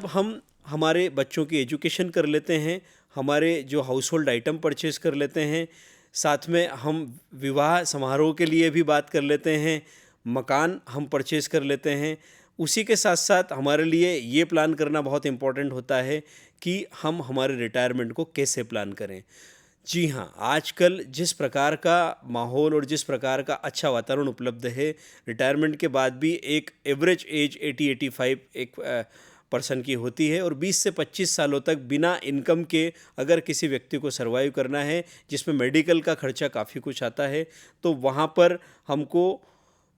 अब हम हमारे बच्चों की एजुकेशन कर लेते हैं, हमारे जो हाउस होल्ड आइटम परचेज़ कर लेते हैं, साथ में हम विवाह समारोह के लिए भी बात कर लेते हैं, मकान हम परचेज़ कर लेते हैं। उसी के साथ-साथ हमारे लिए ये प्लान करना बहुत इम्पोर्टेंट होता है कि हम हमारे रिटायरमेंट को कैसे प्लान करें। जी हाँ, आजकल जिस प्रकार का माहौल और जिस प्रकार का अच्छा वातावरण उपलब्ध है, रिटायरमेंट के बाद भी एक एवरेज एज 80-85 एक पर्सन की होती है और 20 से 25 सालों तक बिना इनकम के अगर किसी व्यक्ति को सर्वाइव करना है, जिसमें मेडिकल का खर्चा काफ़ी कुछ आता है, तो वहाँ पर हमको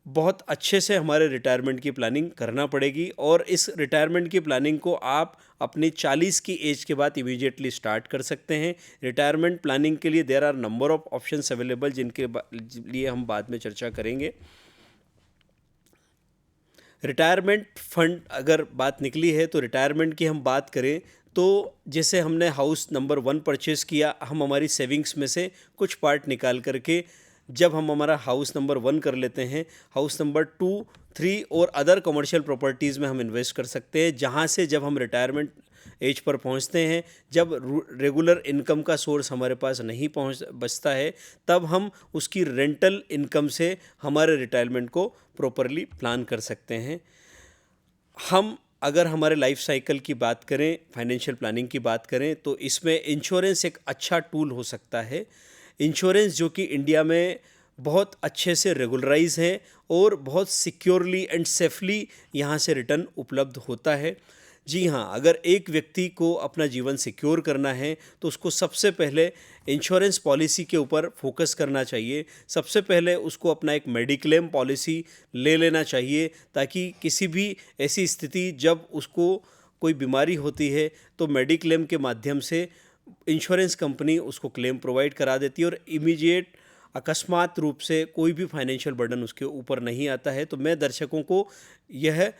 बहुत अच्छे से हमारे रिटायरमेंट की प्लानिंग करना पड़ेगी। और इस रिटायरमेंट की प्लानिंग को आप अपनी 40 की एज के बाद इमीडिएटली स्टार्ट कर सकते हैं। रिटायरमेंट प्लानिंग के लिए there are number of options available, जिनके लिए हम बाद में चर्चा करेंगे। रिटायरमेंट फंड अगर बात निकली है तो रिटायरमेंट की हम बात करें तो जैसे हमने हाउस नंबर 1 परचेज़ किया, हम हमारी सेविंग्स में से कुछ पार्ट निकाल करके जब हम हमारा हाउस नंबर 1 कर लेते हैं, हाउस नंबर 2, 3 और अदर कमर्शियल प्रॉपर्टीज़ में हम इन्वेस्ट कर सकते हैं, जहाँ से जब हम रिटायरमेंट एज पर पहुँचते हैं, जब रेगुलर इनकम का सोर्स हमारे पास नहीं पहुँच बचता है, तब हम उसकी रेंटल इनकम से हमारे रिटायरमेंट को प्रॉपरली प्लान कर सकते हैं। हम अगर हमारे लाइफ साइकिल की बात करें, फाइनेंशियल प्लानिंग की बात करें, तो इसमें इंश्योरेंस एक अच्छा टूल हो सकता है। इंश्योरेंस जो कि इंडिया में बहुत अच्छे से रेगुलराइज है और बहुत सिक्योरली एंड सेफली यहाँ से रिटर्न उपलब्ध होता है। जी हाँ, अगर एक व्यक्ति को अपना जीवन सिक्योर करना है तो उसको सबसे पहले इंश्योरेंस पॉलिसी के ऊपर फोकस करना चाहिए। सबसे पहले उसको अपना एक मेडिक्लेम पॉलिसी ले लेना चाहिए, ताकि किसी भी ऐसी स्थिति जब उसको कोई बीमारी होती है तो मेडिक्लेम के माध्यम से इंश्योरेंस कंपनी उसको क्लेम प्रोवाइड करा देती है और इमीडिएट अकस्मात रूप से कोई भी फाइनेंशियल बर्डन उसके ऊपर नहीं आता है। तो मैं दर्शकों को यह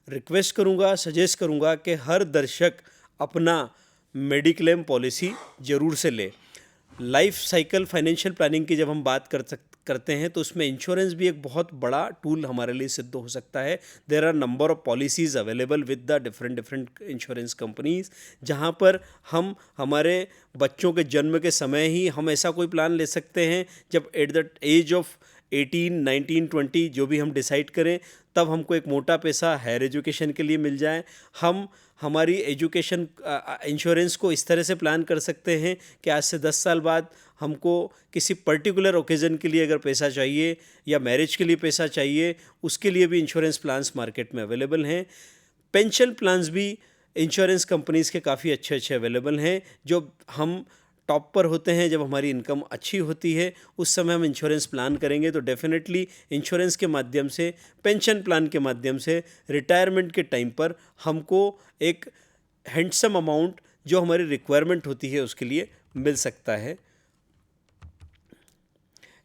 रिक्वेस्ट करूंगा, सजेस्ट करूंगा कि हर दर्शक अपना मेडिक्लेम पॉलिसी ज़रूर से ले। लाइफ साइकिल फाइनेंशियल प्लानिंग की जब हम बात करते हैं तो उसमें इंश्योरेंस भी एक बहुत बड़ा टूल हमारे लिए सिद्ध हो सकता है। There are number of policies available with the different different insurance companies, जहां पर हम हमारे बच्चों के जन्म के समय ही हम ऐसा कोई प्लान ले सकते हैं जब एट द एज ऑफ 18, 19, 20 जो भी हम डिसाइड करें, तब हमको एक मोटा पैसा हायर एजुकेशन के लिए मिल जाए। हम हमारी एजुकेशन इंश्योरेंस को इस तरह से प्लान कर सकते हैं कि आज से 10 साल बाद हमको किसी पर्टिकुलर ओकेज़न के लिए अगर पैसा चाहिए या मैरिज के लिए पैसा चाहिए, उसके लिए भी इंश्योरेंस प्लान्स मार्केट में अवेलेबल हैं। पेंशन प्लान्स भी इंश्योरेंस कंपनीज़ के काफ़ी अच्छे अच्छे अवेलेबल हैं। जो हम टॉप पर होते हैं, जब हमारी इनकम अच्छी होती है, उस समय हम इंश्योरेंस प्लान करेंगे तो डेफिनेटली इंश्योरेंस के माध्यम से, पेंशन प्लान के माध्यम से रिटायरमेंट के टाइम पर हमको एक हैंडसम अमाउंट जो हमारी रिक्वायरमेंट होती है उसके लिए मिल सकता है।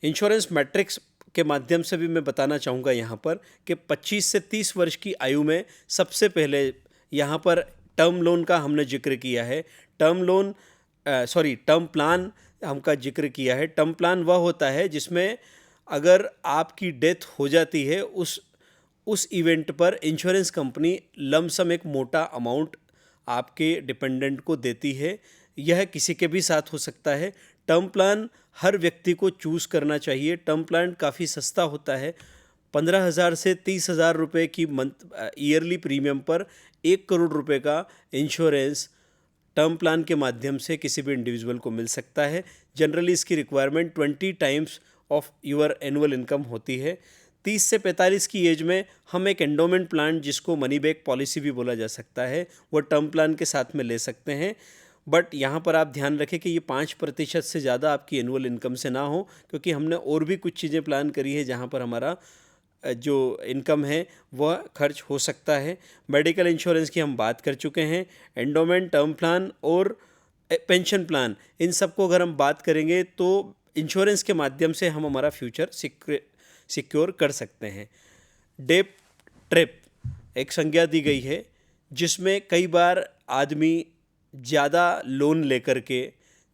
इंश्योरेंस मैट्रिक्स के माध्यम से भी मैं बताना चाहूँगा यहाँ पर कि 25 से 30 वर्ष की आयु में सबसे पहले यहाँ पर टर्म लोन का हमने जिक्र किया है। टर्म प्लान हमका जिक्र किया है। टर्म प्लान वह होता है जिसमें अगर आपकी डेथ हो जाती है, उस इवेंट पर इंश्योरेंस कंपनी लमसम एक मोटा अमाउंट आपके डिपेंडेंट को देती है। यह किसी के भी साथ हो सकता है। टर्म प्लान हर व्यक्ति को चूज़ करना चाहिए। टर्म प्लान काफ़ी सस्ता होता है। 15,000 से 30,000 रुपये की ईयरली प्रीमियम पर 1 करोड़ रुपए का इंश्योरेंस टर्म प्लान के माध्यम से किसी भी इंडिविजुअल को मिल सकता है। जनरली इसकी requirement 20 times of your annual income होती है। 30 से 45 की एज में हम एक एंडोमेंट प्लान, जिसको मनी बैक पॉलिसी भी बोला जा सकता है, वो टर्म प्लान के साथ में ले सकते हैं। बट यहाँ पर आप ध्यान रखें कि ये 5% से ज़्यादा आपकी एनुअल इनकम से ना हो, क्योंकि हमने और भी कुछ चीज़ें प्लान करी है जहाँ पर हमारा जो इनकम है वह खर्च हो सकता है। मेडिकल इंश्योरेंस की हम बात कर चुके हैं। एंडोमेंट, टर्म प्लान और पेंशन प्लान, इन सब को अगर हम बात करेंगे तो इंश्योरेंस के माध्यम से हम हमारा फ्यूचर सिक्योर कर सकते हैं। डेट ट्रिप एक संज्ञा दी गई है जिसमें कई बार आदमी ज़्यादा लोन लेकर के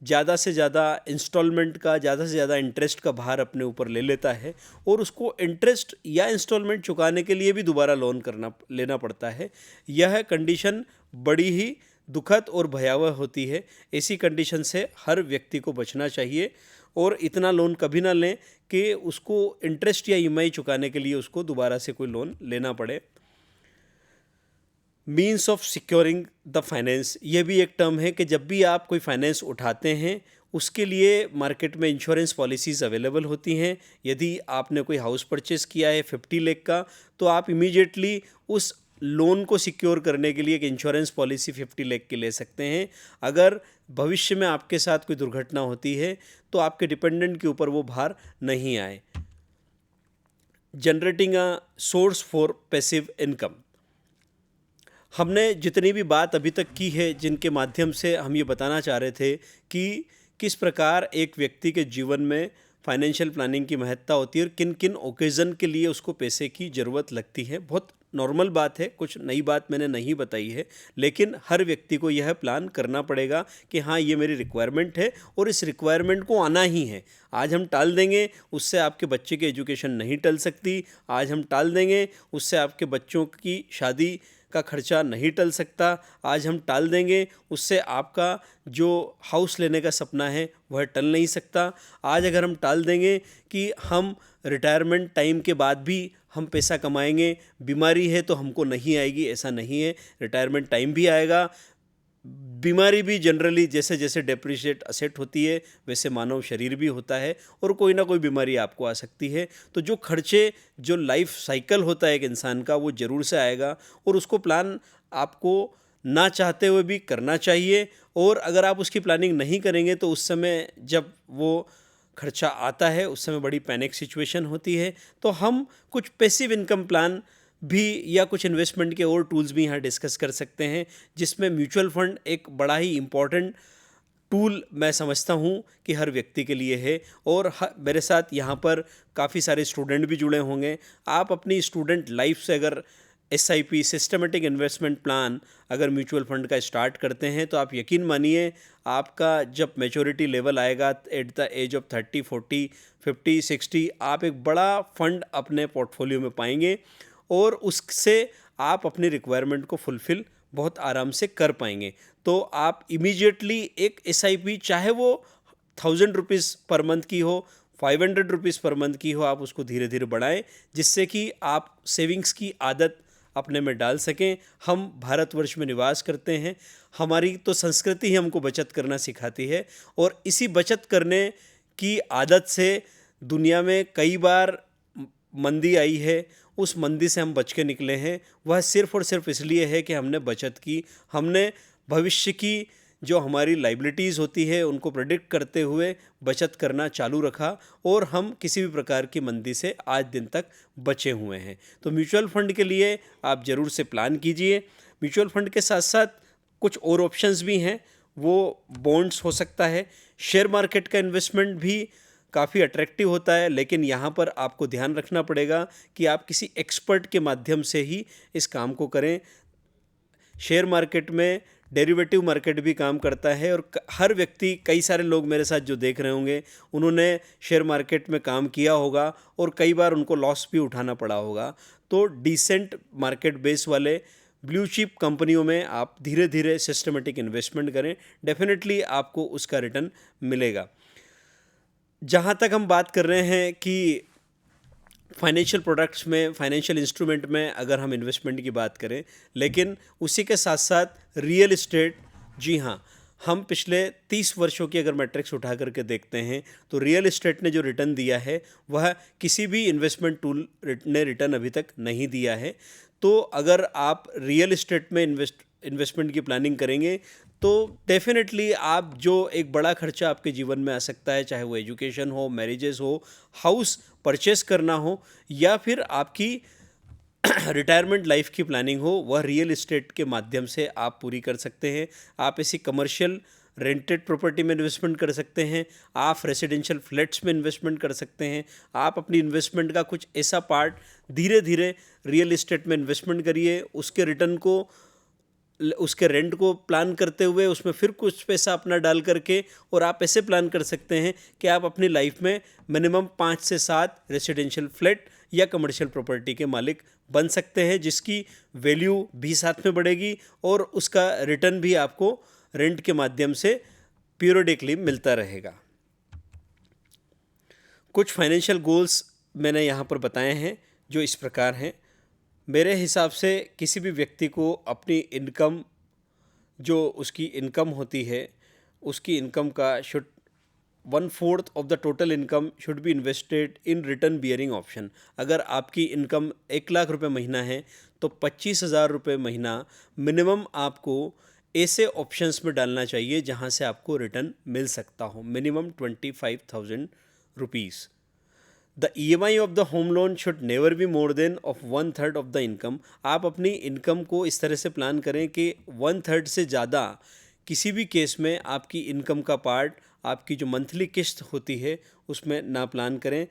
ज़्यादा से ज़्यादा इंस्टॉलमेंट का, ज़्यादा से ज़्यादा इंटरेस्ट का भार अपने ऊपर ले लेता है और उसको इंटरेस्ट या इंस्टॉलमेंट चुकाने के लिए भी दोबारा लोन लेना पड़ता है। यह कंडीशन बड़ी ही दुखद और भयावह होती है। ऐसी कंडीशन से हर व्यक्ति को बचना चाहिए और इतना लोन कभी ना लें कि उसको इंटरेस्ट या ईएमआई चुकाने के लिए उसको दोबारा से कोई लोन लेना पड़े। Means of securing the finance, ये भी एक टर्म है कि जब भी आप कोई फाइनेंस उठाते हैं उसके लिए मार्केट में इंश्योरेंस पॉलिसीज़ अवेलेबल होती हैं। यदि आपने कोई हाउस परचेस किया है 50 लाख का, तो आप इमीडिएटली उस लोन को सिक्योर करने के लिए एक इंश्योरेंस पॉलिसी 50 लाख की ले सकते हैं। अगर भविष्य में आपके साथ कोई दुर्घटना होती है तो आपके डिपेंडेंट के ऊपर वो भार नहीं आए। Generating a source for passive income, हमने जितनी भी बात अभी तक की है, जिनके माध्यम से हम ये बताना चाह रहे थे कि किस प्रकार एक व्यक्ति के जीवन में फाइनेंशियल प्लानिंग की महत्ता होती है और किन किन ओकेज़न के लिए उसको पैसे की ज़रूरत लगती है। बहुत नॉर्मल बात है, कुछ नई बात मैंने नहीं बताई है, लेकिन हर व्यक्ति को यह प्लान करना पड़ेगा कि हाँ, ये मेरी रिक्वायरमेंट है और इस रिक्वायरमेंट को आना ही है। आज हम टाल देंगे, उससे आपके बच्चे की एजुकेशन नहीं टल सकती। आज हम टाल देंगे, उससे आपके बच्चों की शादी का खर्चा नहीं टल सकता। आज हम टाल देंगे, उससे आपका जो हाउस लेने का सपना है वह टल नहीं सकता। आज अगर हम टाल देंगे कि हम रिटायरमेंट टाइम के बाद भी हम पैसा कमाएंगे, बीमारी है तो हमको नहीं आएगी, ऐसा नहीं है। रिटायरमेंट टाइम भी आएगा, बीमारी भी जनरली जैसे जैसे डेप्रिशिएट असेट होती है वैसे मानव शरीर भी होता है और कोई ना कोई बीमारी आपको आ सकती है। तो जो खर्चे, जो लाइफ साइकिल होता है एक इंसान का, वो ज़रूर से आएगा और उसको प्लान आपको ना चाहते हुए भी करना चाहिए। और अगर आप उसकी प्लानिंग नहीं करेंगे तो उस समय जब वो खर्चा आता है उस समय बड़ी पैनिक सिचुएशन होती है। तो हम कुछ पैसिव इनकम प्लान भी या कुछ इन्वेस्टमेंट के और टूल्स भी यहाँ डिस्कस कर सकते हैं, जिसमें म्यूचुअल फंड एक बड़ा ही इम्पॉर्टेंट टूल मैं समझता हूँ कि हर व्यक्ति के लिए है। और मेरे साथ यहाँ पर काफ़ी सारे स्टूडेंट भी जुड़े होंगे। आप अपनी स्टूडेंट लाइफ से अगर SIP सिस्टमेटिक इन्वेस्टमेंट प्लान अगर म्यूचुअल फंड का स्टार्ट करते हैं तो आप यकीन मानिए, आपका जब मैच्योरिटी लेवल आएगा एट द एज ऑफ 30, 40, 50, 60, आप एक बड़ा फंड अपने पोर्टफोलियो में पाएंगे और उससे आप अपनी रिक्वायरमेंट को फुलफ़िल बहुत आराम से कर पाएंगे। तो आप इमीडिएटली एक SIP, चाहे वो 1000 रुपीज़ पर मंथ की हो, 500 रुपीज़ पर मंथ की हो, आप उसको धीरे धीरे बढ़ाएं, जिससे कि आप सेविंग्स की आदत अपने में डाल सकें। हम भारतवर्ष में निवास करते हैं, हमारी तो संस्कृति ही हमको बचत करना सिखाती है और इसी बचत करने की आदत से दुनिया में कई बार मंदी आई है। उस मंदी से हम बच के निकले हैं, वह सिर्फ़ और सिर्फ इसलिए है कि हमने बचत की। हमने भविष्य की जो हमारी लाइबिलिटीज़ होती है उनको प्रेडिक्ट करते हुए बचत करना चालू रखा और हम किसी भी प्रकार की मंदी से आज दिन तक बचे हुए हैं। तो म्यूचुअल फ़ंड के लिए आप ज़रूर से प्लान कीजिए। म्यूचुअल फ़ंड के साथ साथ कुछ और ऑप्शंस भी हैं, वो बॉन्ड्स हो सकता है, शेयर मार्केट का इन्वेस्टमेंट भी काफ़ी अट्रैक्टिव होता है, लेकिन यहाँ पर आपको ध्यान रखना पड़ेगा कि आप किसी एक्सपर्ट के माध्यम से ही इस काम को करें। शेयर मार्केट में डेरिवेटिव मार्केट भी काम करता है और हर व्यक्ति, कई सारे लोग मेरे साथ जो देख रहे होंगे, उन्होंने शेयर मार्केट में काम किया होगा और कई बार उनको लॉस भी उठाना पड़ा होगा। तो डिसेंट मार्केट बेस वाले ब्लू चिप कंपनियों में आप धीरे धीरे सिस्टमेटिक इन्वेस्टमेंट करें, डेफिनेटली आपको उसका रिटर्न मिलेगा। जहाँ तक हम बात कर रहे हैं कि फाइनेंशियल प्रोडक्ट्स में, फाइनेंशियल इंस्ट्रूमेंट में अगर हम इन्वेस्टमेंट की बात करें, लेकिन उसी के साथ साथ रियल इस्टेट, जी हाँ, हम पिछले 30 वर्षों की अगर मैट्रिक्स उठा करके देखते हैं तो रियल इस्टेट ने जो रिटर्न दिया है वह किसी भी इन्वेस्टमेंट टूल ने रिटर्न अभी तक नहीं दिया है। तो अगर आप रियल इस्टेट में इन्वेस्टमेंट की प्लानिंग करेंगे तो डेफिनेटली आप जो एक बड़ा खर्चा आपके जीवन में आ सकता है, चाहे वो एजुकेशन हो, मैरिजेस हो, हाउस परचेस करना हो या फिर आपकी रिटायरमेंट लाइफ की प्लानिंग हो, वह रियल इस्टेट के माध्यम से आप पूरी कर सकते हैं। आप ऐसी कमर्शियल रेंटेड प्रॉपर्टी में इन्वेस्टमेंट कर सकते हैं, आप रेसिडेंशियल फ्लैट्स में इन्वेस्टमेंट कर सकते हैं। आप अपनी इन्वेस्टमेंट का कुछ ऐसा पार्ट धीरे धीरे रियल इस्टेट में इन्वेस्टमेंट करिए, उसके रिटर्न को, उसके रेंट को प्लान करते हुए उसमें फिर कुछ पैसा अपना डाल करके, और आप ऐसे प्लान कर सकते हैं कि आप अपनी लाइफ में मिनिमम 5 से 7 रेसिडेंशियल फ्लैट या कमर्शियल प्रॉपर्टी के मालिक बन सकते हैं, जिसकी वैल्यू भी साथ में बढ़ेगी और उसका रिटर्न भी आपको रेंट के माध्यम से पीरियडिकली मिलता रहेगा। कुछ फाइनेंशियल गोल्स मैंने यहाँ पर बताए हैं जो इस प्रकार हैं। मेरे हिसाब से किसी भी व्यक्ति को अपनी इनकम, जो उसकी इनकम होती है, उसकी इनकम का should 1/4 of the total income should be invested in return bearing option. अगर आपकी इनकम 1 लाख रुपये महीना है तो 25,000 रुपये महीना मिनिमम आपको ऐसे ऑप्शंस में डालना चाहिए जहां से आपको रिटर्न मिल सकता हो, minimum 25,000 rupees. The EMI of the home loan should never be more than of 1/3 of the income. आप अपनी इनकम को इस तरह से प्लान करें कि 1/3 से ज़्यादा किसी भी केस में आपकी इनकम का पार्ट आपकी जो मंथली किस्त होती है उसमें ना प्लान करें।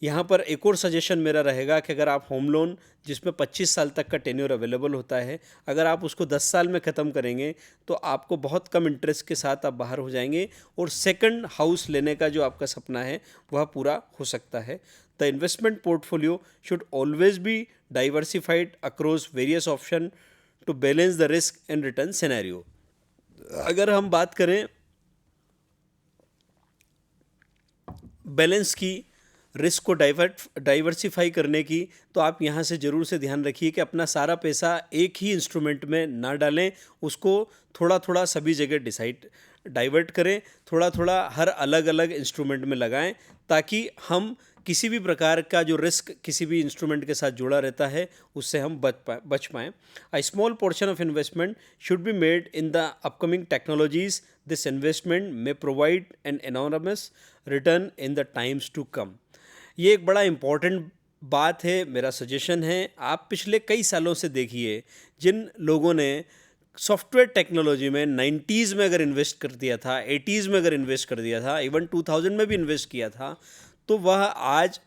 यहाँ पर एक और सजेशन मेरा रहेगा कि अगर आप होम लोन जिसमें 25 साल तक का टेन्योर अवेलेबल होता है, अगर आप उसको 10 साल में ख़त्म करेंगे तो आपको बहुत कम इंटरेस्ट के साथ आप बाहर हो जाएंगे और सेकंड हाउस लेने का जो आपका सपना है वह पूरा हो सकता है। The investment portfolio should always be diversified across various option to balance the risk and return scenario. अगर हम बात करें बैलेंस की, रिस्क को डाइवर्सिफाई करने की, तो आप यहाँ से ज़रूर से ध्यान रखिए कि अपना सारा पैसा एक ही इंस्ट्रूमेंट में ना डालें, उसको थोड़ा थोड़ा सभी जगह डाइवर्ट करें, थोड़ा थोड़ा हर अलग अलग इंस्ट्रूमेंट में लगाएं, ताकि हम किसी भी प्रकार का जो रिस्क किसी भी इंस्ट्रूमेंट के साथ जुड़ा रहता है उससे हम बच पाएँ। A small portion of investment should be made in the upcoming technologies. This investment may provide an enormous return in the times to come. ये एक बड़ा इम्पॉर्टेंट बात है, मेरा सजेशन है। आप पिछले कई सालों से देखिए, जिन लोगों ने सॉफ्टवेयर टेक्नोलॉजी में 90s में अगर इन्वेस्ट कर दिया था, 80s में अगर इन्वेस्ट कर दिया था, इवन 2000 में भी इन्वेस्ट किया था, तो वह आज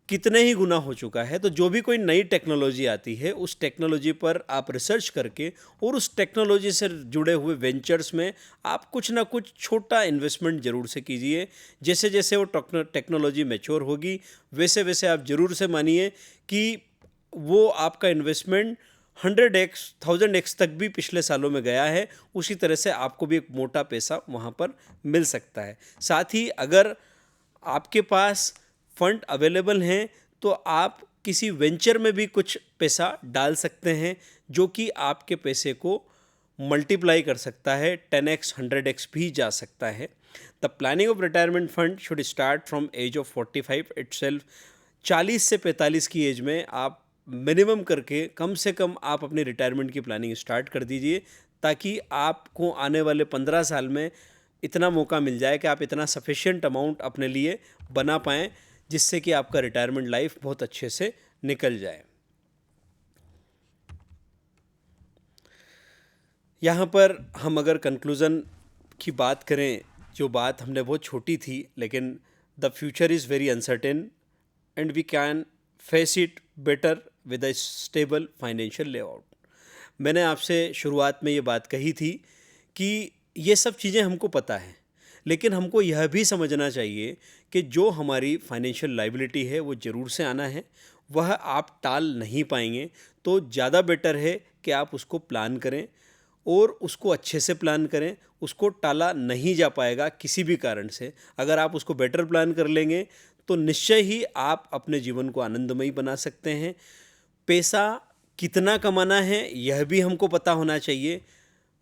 कितने ही गुना हो चुका है। तो जो भी कोई नई टेक्नोलॉजी आती है उस टेक्नोलॉजी पर आप रिसर्च करके और उस टेक्नोलॉजी से जुड़े हुए वेंचर्स में आप कुछ ना कुछ छोटा इन्वेस्टमेंट ज़रूर से कीजिए। जैसे जैसे वो टेक्नोलॉजी मैच्योर होगी वैसे वैसे आप ज़रूर से मानिए कि वो आपका इन्वेस्टमेंट 100x 1000x तक भी पिछले सालों में गया है। उसी तरह से आपको भी एक मोटा पैसा वहाँ पर मिल सकता है। साथ ही अगर आपके पास फंड अवेलेबल हैं तो आप किसी वेंचर में भी कुछ पैसा डाल सकते हैं जो कि आपके पैसे को मल्टीप्लाई कर सकता है, 10x 100x भी जा सकता है। The planning of retirement fund should start from age of 45 itself. 40 से 45 की एज में आप मिनिमम करके कम से कम आप अपनी रिटायरमेंट की प्लानिंग स्टार्ट कर दीजिए, ताकि आपको आने वाले 15 साल में इतना मौका मिल जाए कि आप इतना सफिशिएंट अमाउंट अपने लिए बना पाएँ जिससे कि आपका रिटायरमेंट लाइफ बहुत अच्छे से निकल जाए। यहाँ पर हम अगर कंक्लूज़न की बात करें, जो बात हमने बहुत छोटी थी, लेकिन the future is very uncertain and we can face it better with a stable financial layout. मैंने आपसे शुरुआत में ये बात कही थी कि ये सब चीज़ें हमको पता है, लेकिन हमको यह भी समझना चाहिए कि जो हमारी फाइनेंशियल लायबिलिटी है वो ज़रूर से आना है, वह आप टाल नहीं पाएंगे। तो ज़्यादा बेटर है कि आप उसको प्लान करें और उसको अच्छे से प्लान करें। उसको टाला नहीं जा पाएगा किसी भी कारण से। अगर आप उसको बेटर प्लान कर लेंगे तो निश्चय ही आप अपने जीवन को आनंदमयी बना सकते हैं। पैसा कितना कमाना है यह भी हमको पता होना चाहिए।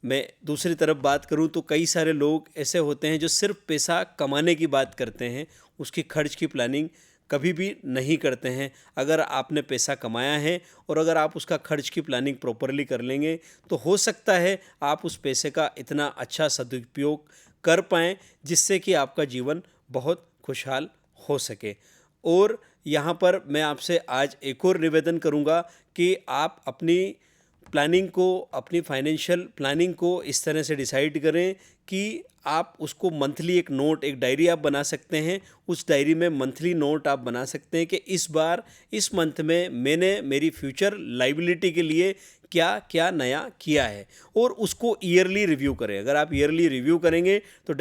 मैं दूसरी तरफ बात करूं तो कई सारे लोग ऐसे होते हैं जो सिर्फ पैसा कमाने की बात करते हैं, उसकी खर्च की प्लानिंग कभी भी नहीं करते हैं। अगर आपने पैसा कमाया है और अगर आप उसका खर्च की प्लानिंग प्रॉपरली कर लेंगे तो हो सकता है आप उस पैसे का इतना अच्छा सदुपयोग कर पाएँ जिससे कि आपका जीवन बहुत खुशहाल हो सके। और यहाँ पर मैं आपसे आज एक और निवेदन करूँगा कि आप अपनी प्लानिंग को, अपनी फाइनेंशियल प्लानिंग को इस तरह से डिसाइड करें कि आप उसको मंथली एक नोट, एक डायरी आप बना सकते हैं। उस डायरी में मंथली नोट आप बना सकते हैं कि इस बार इस मंथ में मैंने मेरी फ्यूचर लायबिलिटी के लिए क्या क्या नया किया है, और उसको ईयरली रिव्यू करें। अगर आप ईयरली रिव्यू करेंगे तो